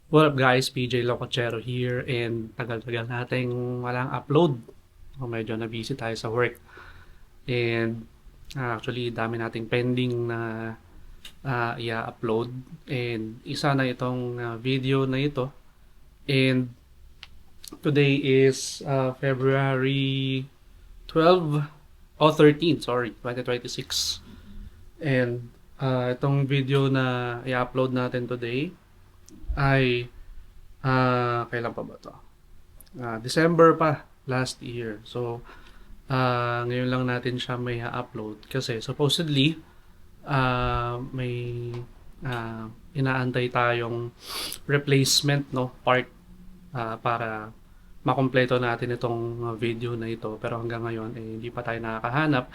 What up guys, PJ Locochero here and tagal-tagal nating walang upload. Medyo na-busy tayo sa work and actually dami nating pending na i-upload and isa na itong video na ito and today is February 12 o 13, sorry, 2026 and itong video na i-upload natin today ay kailan pa ba to? December pa last year. So, ngayon lang natin siya may upload kasi supposedly may inaantay tayong replacement no part para makumpleto natin itong video na ito pero hanggang ngayon hindi pa tayo nakakahanap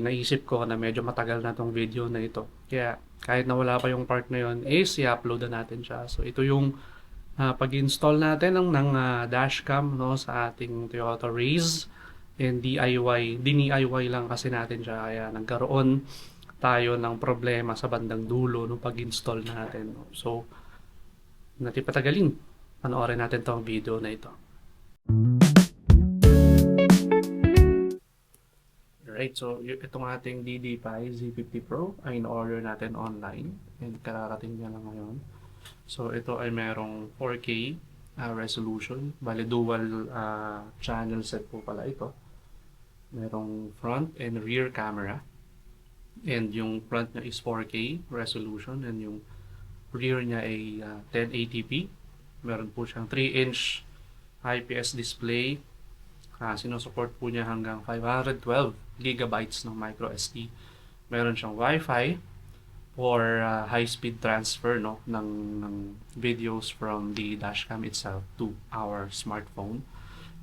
naisip ko na medyo matagal na tong video na ito. Kaya kahit na wala pa yung part na yun, i-upload na natin siya. So ito yung pag-install natin ng dashcam no, sa ating Toyota Raze. And DIY lang kasi natin siya. Kaya nagkaroon tayo ng problema sa bandang dulo nung pag-install natin. No? So, natin patagalin. Panoorin natin tong video na ito. Right, so itong ating DD-Pi Z50 Pro ay in-order natin online and kararating niya lang ngayon. So ito ay merong 4K resolution, bali dual channel set po pala ito. Merong front and rear camera and yung front niya is 4K resolution and yung rear niya ay 1080p. Meron po siyang 3-inch IPS display. Sinusupport po niya hanggang 512 gigabytes ng micro SD. Meron siyang Wi-Fi for high-speed transfer no ng videos from the dashcam itself to our smartphone.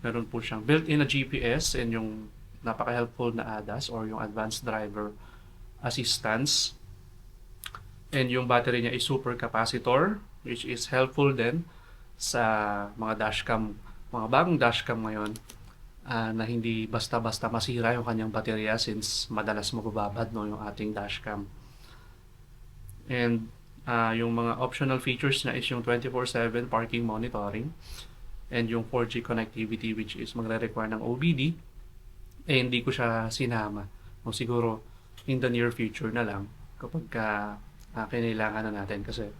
Meron po siyang built-in na GPS and yung napaka-helpful na ADAS or yung advanced driver assistance. And yung battery niya is super capacitor which is helpful din sa mga dashcam, mga bagong dashcam ngayon. Na hindi basta-basta masira yung kanyang baterya since madalas mabababad no yung ating dashcam. And yung mga optional features na is yung 24/7 parking monitoring and yung 4G connectivity which is magre-require ng OBD. Hindi ko siya sinama. O siguro in the near future na lang kapag kinailangan na natin kasi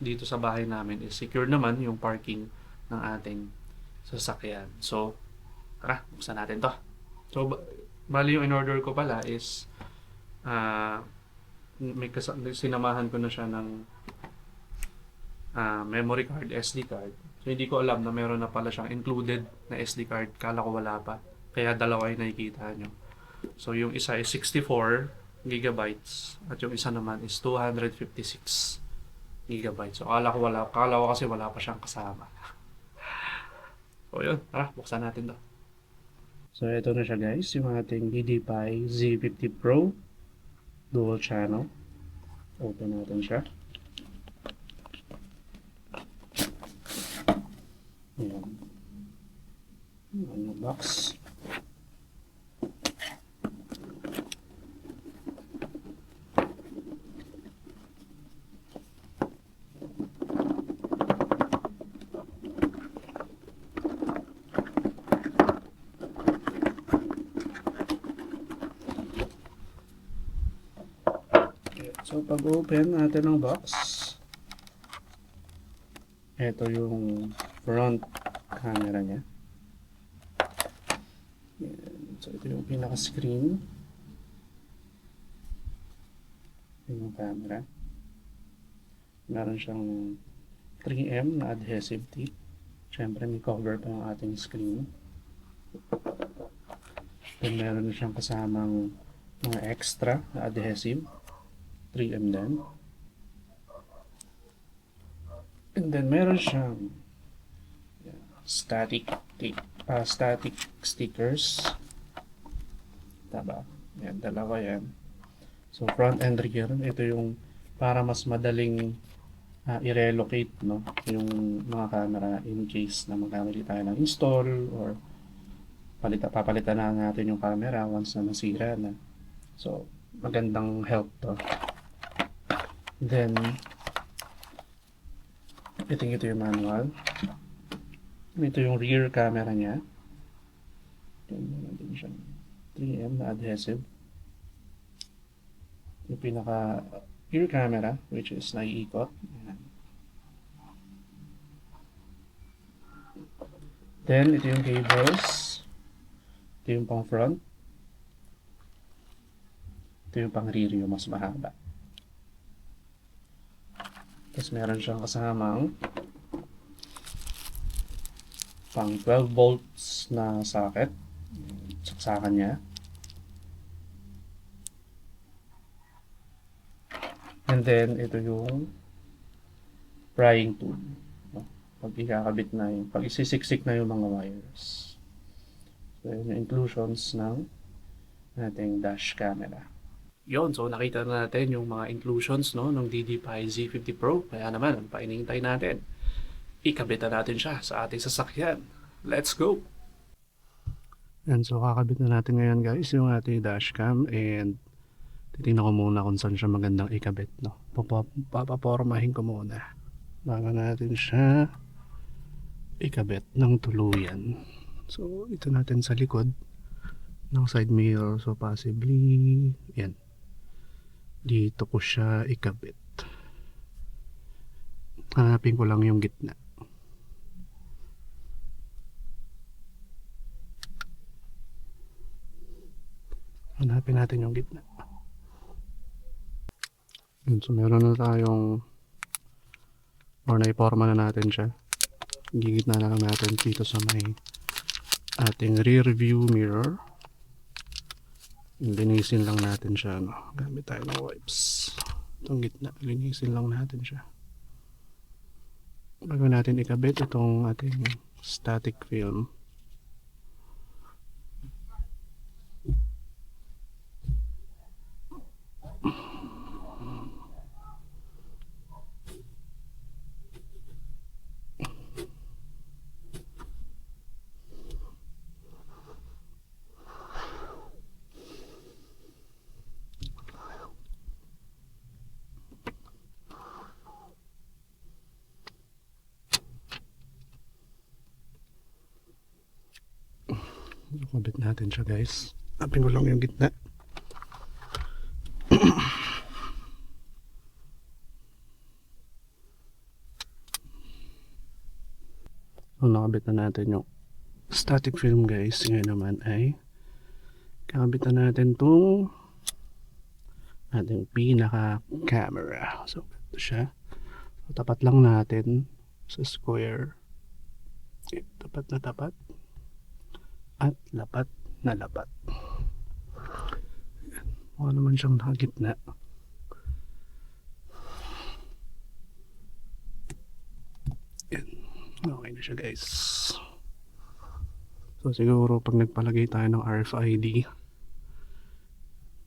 dito sa bahay namin is secure naman yung parking ng ating sasakyan. So, tara, buksan natin to. So, bali yung in-order ko pala is sinamahan ko na siya ng memory card, SD card. So, hindi ko alam na meron na pala siyang included na SD card. Kala ko wala pa. Kaya dalawa yung nakikita nyo. So, yung isa is 64 gigabytes at yung isa naman is 256 gigabytes. So, kala ko kasi wala pa siyang kasama. So yun, tara, buksan natin to. So ito na siya guys, yung ating DD-Pi Z50 Pro dual channel. Open natin siya. Ayan. Ayan yung box. So, pag-open natin ng box, ito yung front camera niya. So, ito yung pinaka-screen. Ito yung camera. Meron siyang 3M na adhesive tape. Siyempre, may cover pa yung ating screen. Then, meron siyang kasamang mga extra na adhesive. 3M din. And then meron siyang static stickers. Taba. Yan, dalawa yan. So front and rear, ito yung para mas madaling i-relocate no yung mga camera in case na magkamali tayo ng install or papalitan na natin yung camera once na nasira na. So magandang help to. Then, Ito yung manual. Ito yung rear camera niya. Meron natin siyang 3M na adhesive. Yung pinaka rear camera, which is naiikot. Ayan. Then, ito yung cables. Ito yung pang front. Ito yung pang rear, yung mas mahaba. Tapos meron siyang kasamang pang 12 volts na socket. Saksakan niya. And then, ito yung prying tool. Pag ikakabit na yung, pag isisiksik na yung mga wires. So, yun yung inclusions ng ating dash camera. Yon, so nakita na natin yung mga inclusions no, ng DD5 Z50 Pro. Kaya naman, ang painintay natin, ikabit na natin siya sa ating sasakyan. Let's go! And so kakabit na natin ngayon guys yung ating dashcam and titingnan ko muna kung saan siya magandang ikabit. No? Papapormahin ko muna bago natin siya ikabit ng tuluyan. So ito natin sa likod ng side mirror. So possibly yan, dito ko siya ikabit. Hanapin ko lang yung gitna. Hanapin natin yung gitna. So meron na tayong, or naiporma na natin siya. Gigitna na lang natin dito sa may ating rear view mirror. Linisin lang natin siya, no? Gamit tayo ng wipes. Itong gitna, linisin lang natin siya. Bago natin ikabit itong ating static film. Ikabit natin siya guys. Tapin ko lang yung gitna. So nakabit na natin yung static film guys. Ngayon naman ay kakabit na natin itong ating pinaka camera. So ito siya. So, tapat lang natin sa square. Okay, tapat na tapat. At lapat na lapat. Mukha naman siyang nakagitna. Yan. Okay na siya guys. So siguro pag nagpalagay tayo ng RFID,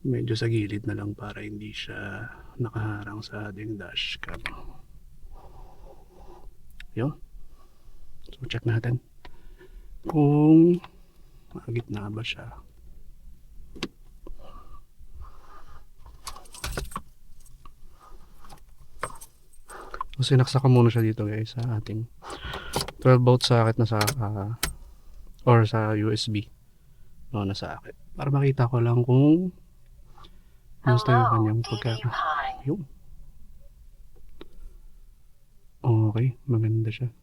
medyo sa gilid na lang para hindi siya nakaharang sa ating dashcam. Yun. So check natin kung nakagitna ba siya. So sinaksak ko muna siya dito guys sa ating 12 volt socket na sa or sa USB no, na socket para makita ko lang kung gusto yung kanyang yung okay, maganda siya.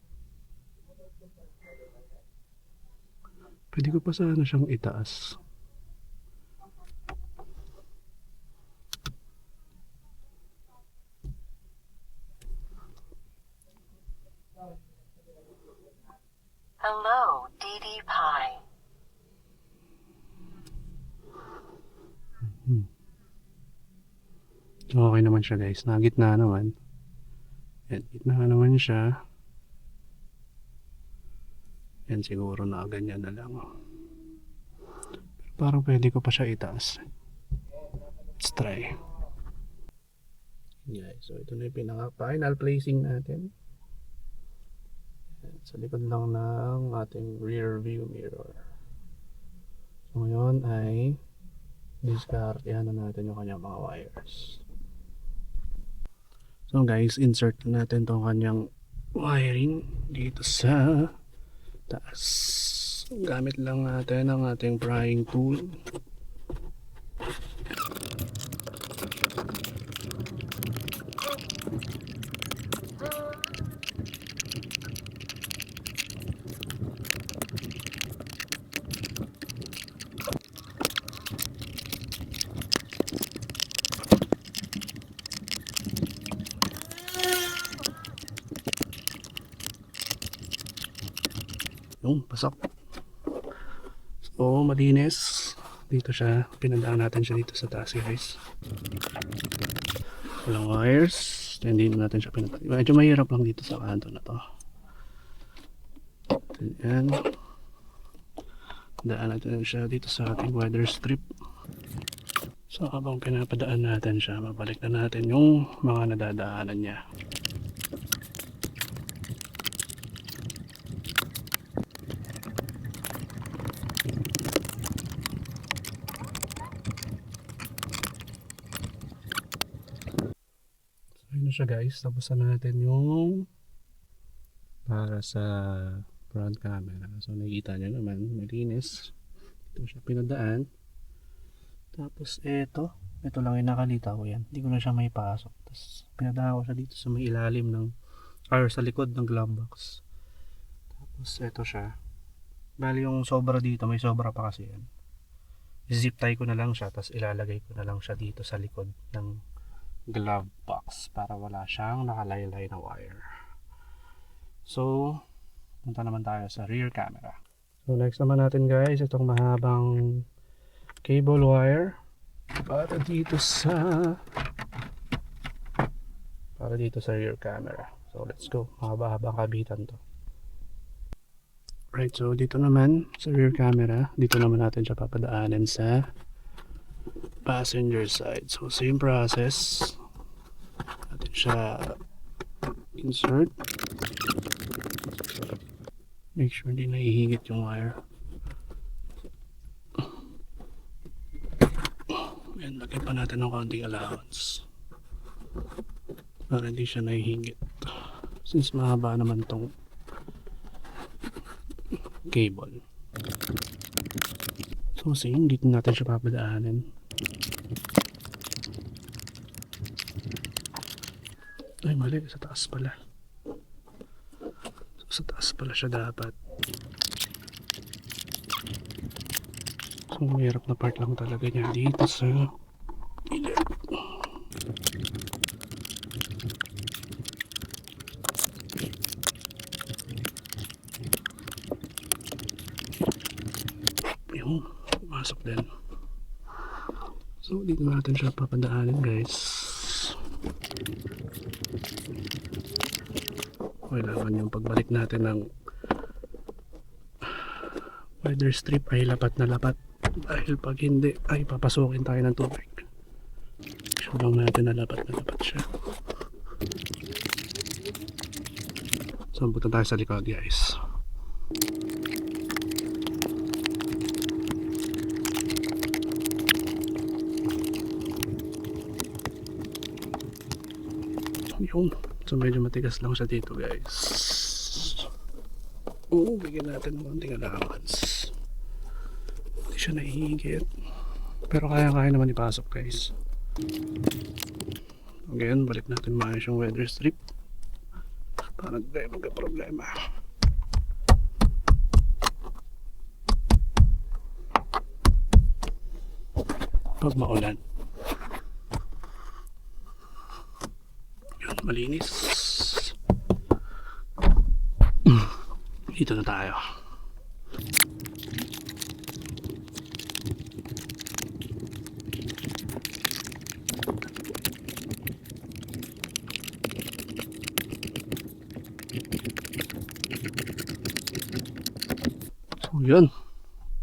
Pwede ko pa sana siyang itaas. Hello, DD-Pi. Okay naman siya guys. Nagitna naman. Yan, gitna naman siya. Yan siguro na ganyan na lang. Pero parang pwede ko pa siya itaas. Let's try. Guys, so ito na yung pinaka final placing natin. Yan, sa likod lang ng ating rear view mirror. So ngayon ay discartehan na natin yung kanyang mga wires. So guys, insert na natin tong kanyang wiring dito sa taas. Gamit lang natin ang ating prying tool. Yung pasok. So, malinis. Dito siya. Pinadaan natin siya dito sa taas, guys. Walang wires. Hindi natin siya pinadaan. Medyo mahirap lang dito sa kanto na to. Ayan. Daan natin siya dito sa ating weather strip. So, habang pinapadaan natin siya, mabalik na natin yung mga nadadaanan niya. Ayun na siya guys, tapos na natin yung para sa front camera. So nakikita nyo naman, malinis. Ito siya pinadaan. Tapos ito lang yung nakalita ko yan. Hindi ko na siya may pasok. Tapos pinadaan ko siya dito sa may ilalim ng, or sa likod ng glove box. Tapos ito siya. Bali yung sobra dito, may sobra pa kasi yan. Zip tie ko na lang siya, tapos ilalagay ko na lang siya dito sa likod ng glove box para wala siyang nakalaylay na wire. So, punta naman tayo sa rear camera. So, next naman natin guys, itong mahabang cable wire para dito sa rear camera. So, let's go. Mahaba-habang kabitan to. Right, so dito naman sa rear camera, dito naman natin siya papadaanin sa passenger side. So same process. Natin siya insert. Make sure hindi nahihigit yung wire. And lagyan pa natin ng konting allowance para hindi siya nahihigit. Since mahaba naman tong cable. So same, dito natin siya papadaanin. Ay mali, sa taas pala. So, sa taas pala siya dapat. So mahirap na part lang talaga niya dito sa gilid. Yung masok din. So dito natin siya papadaanin guys. Kailangan yung pagbalik natin ng weather strip ay lapat na lapat, dahil pag hindi ay papasukin tayo ng tubig. So lang natin na lapat siya. So punta tayo sa likod guys. Yun. So medyo matigas lang siya dito guys. Bigyan natin ng konting allowance. Hindi siya nahihigit. Pero kaya-kaya naman ipasok guys. Again, balik natin maayos yung weather strip para hindi magka-problema. Pag maulan. Yun, malinis. Dito na tayo. So yun.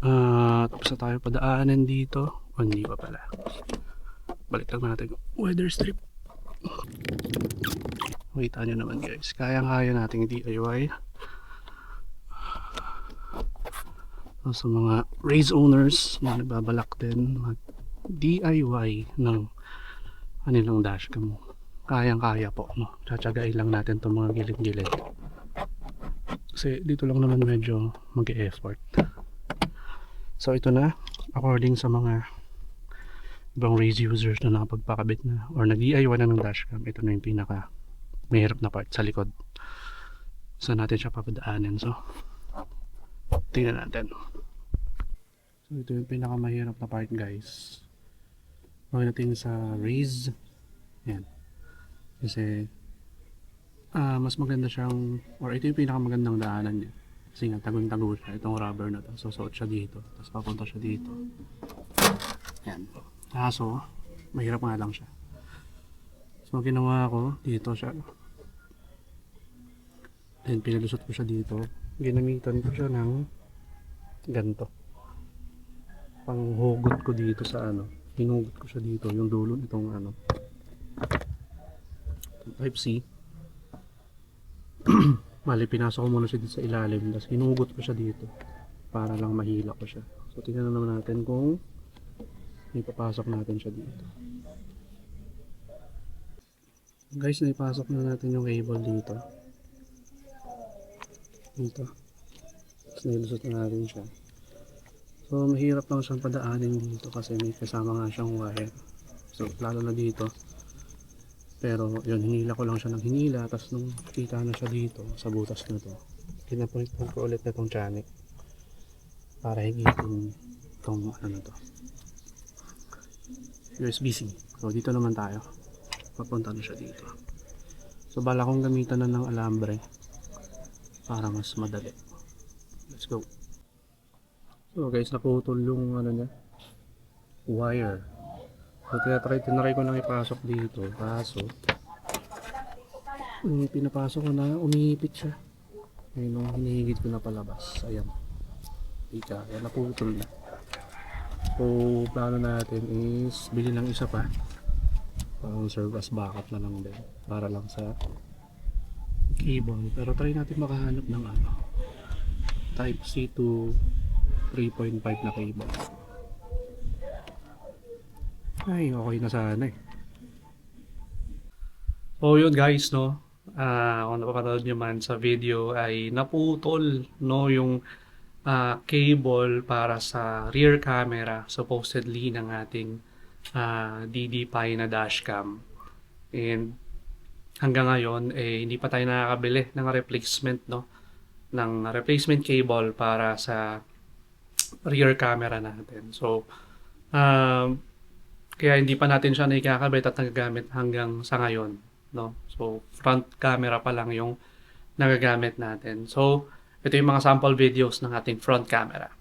Tapos na tayo padaanan dito. O hindi pa pala. Balik lang natin yung weather strip. Makita nyo naman guys. Kayang-kaya nating DIY. So, sa mga race owners na nagbabalak din mag DIY ng kanilang dashcam, kayang-kaya po, no? Tsatsagain lang natin itong mga gilid-gilid. Kasi dito lang naman medyo mag-e-effort. So ito na, according sa mga ibang race users na nakapagpakabit na or nag-DIY na ng dashcam, ito na yung pinaka mahirap na part sa likod. So natin siya papadaanin. So tingnan natin. So ito yung pinaka mahirap na part, guys. Pagdating sa race, yan. Kasi mas maganda siyang, or ito yung pinakamagandang daanan niya. Kasi nga tagong-tago siya, itong rubber na to. So suot siya dito, tapos papunta siya dito. Yan. Kaso, mahirap nga lang siya. So ginawa ko, dito siya. Then pinalusot ko siya dito. Ginamitan ko siya ng ganito. Panghugot ko dito sa ano. Hinugot ko siya dito, yung dulo nitong ano. Type C. Bali, pinasok ko muna siya dito sa ilalim. Tapos hinugot ko siya dito. Para lang mahila ko siya. So tingnan naman natin kung ipapasok natin siya dito. Guys, naipasok na natin yung cable dito. Dito. Tapos nilusot na natin siya. So mahirap lang siyang padaanin dito kasi may kasama nga siyang wire. So lalo na dito. Pero yun, hinila ko lang siya ng hinila. Tapos nung kita na siya dito sa butas na to, pinapoint ko ulit na itong tiyanik para higitin itong ano na to, USB-C. So dito naman tayo, papunta na siya dito. So bala kong gamitan na ng alambre para mas madali. Let's go. So guys, naputol yung ano niya, wire. So tinatry ko nang ipasok dito, kaso pinapasok ko na, umihipit siya. Ayun, nung hinihigit ko na palabas, ayan, ika, ayan, naputol na. So plano natin is bili ng isa pa, pang serve as backup na lang din, para lang sa cable. Pero try natin makahanap ng ano, type C to 3.5 na cable. Ay, okay na sana eh. So yun guys, no, kung napapanood nyo man sa video ay naputol, no, yung cable para sa rear camera supposedly ng ating DD-Pi na dashcam. And hanggang ngayon hindi pa tayo nakakabili ng replacement, no, ng replacement cable para sa rear camera natin. So kaya hindi pa natin siya nakikakabit at nagagamit hanggang sa ngayon, no. So front camera pa lang yung nagagamit natin. So ito yung mga sample videos ng ating front camera.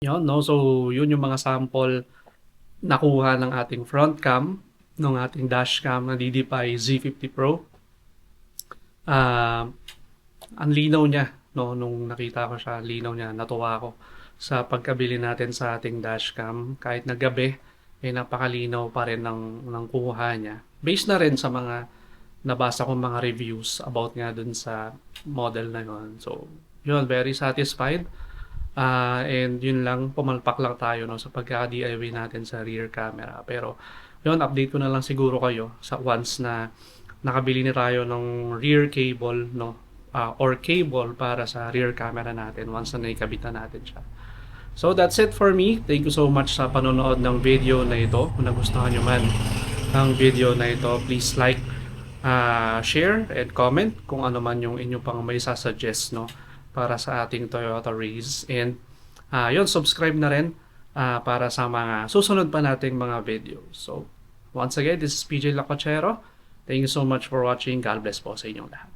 Yun, no? So, yun yung mga sample nakuha ng ating front cam, ng ating dash cam na DDPI Z50 Pro. Ah, ang linaw niya, no? Nung nakita ko siya, linaw niya, natuwa ako sa pagkabili natin sa ating dashcam. Kahit na gabi, napakalinaw pa rin ng kuha niya. Based na rin sa mga nabasa kong mga reviews about nga dun sa model na yun. So, yun, very satisfied. And yun lang, pumalpak lang tayo no, sa pagka-DIY natin sa rear camera. Pero, yun, update ko na lang siguro kayo sa once na nakabili na tayo ng rear cable, no, or cable para sa rear camera natin once na naikabit na natin siya. So that's it for me. Thank you so much sa panonood ng video na ito. Kung nagustuhan nyo man ang video na ito, please like, share, and comment kung ano man yung inyo pang may sasuggest no, para sa ating Toyota Race. And yun, subscribe na rin para sa mga susunod pa nating mga videos. So once again, this is PJ Lacachero. Thank you so much for watching. God bless po sa inyong lahat.